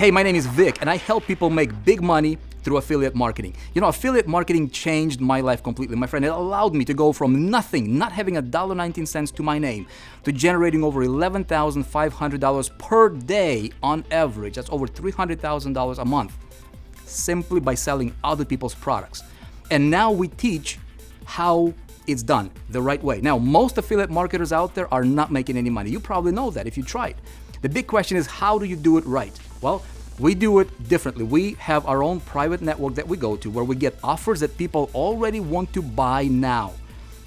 Hey, my name is Vic, and I help people make big money through affiliate marketing. You know, affiliate marketing changed my life completely, my friend. It allowed me to go from nothing, not having $1.19 to my name, to generating over $11,500 per day on average. That's over $300,000 a month, simply by selling other people's products. And now we teach how it's done the right way. Now, most affiliate marketers out there are not making any money. You probably know that if you tried. The big question is, how do you do it right? Well, we do it differently. We have our own private network that we go to where we get offers that people already want to buy now.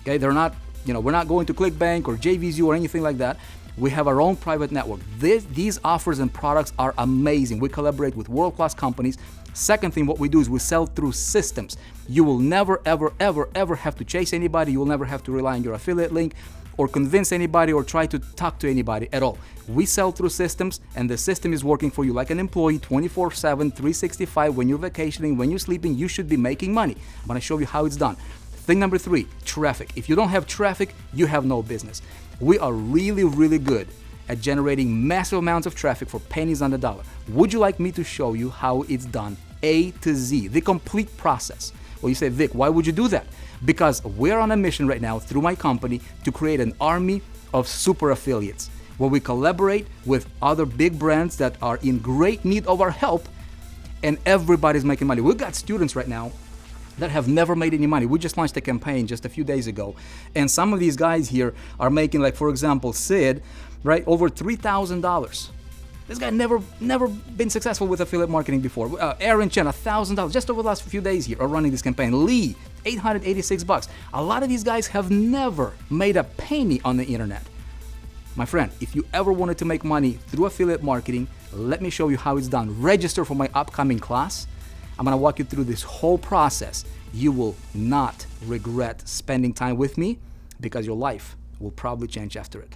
Okay, they're not, we're not going to ClickBank or JVZoo or anything like that. We have our own private network. These offers and products are amazing. We collaborate with world-class companies. Second thing, what we do is we sell through systems. You will never, ever, ever, ever have to chase anybody. You will never have to rely on your affiliate link or convince anybody or try to talk to anybody at all. We sell through systems, and the system is working for you like an employee 24/7, 365. When you're vacationing, when you're sleeping, you should be making money. I'm gonna show you how it's done. Thing number 3, traffic. If you don't have traffic, you have no business. We are really, really good at generating massive amounts of traffic for pennies on the dollar. Would you like me to show you how it's done A to Z, the complete process? Well, you say, Vic, why would you do that? Because we're on a mission right now through my company to create an army of super affiliates where we collaborate with other big brands that are in great need of our help, and everybody's making money. We've got students right now that have never made any money. We just launched a campaign just a few days ago, and some of these guys here are making, like, for example, Sid, right, over $3,000. This guy never been successful with affiliate marketing before. Aaron Chen, $1,000 just over the last few days here are running this campaign. Lee, $886. A lot of these guys have never made a penny on the internet. My friend, if you ever wanted to make money through affiliate marketing, let me show you how it's done. Register for my upcoming class. I'm gonna walk you through this whole process. You will not regret spending time with me because your life will probably change after it.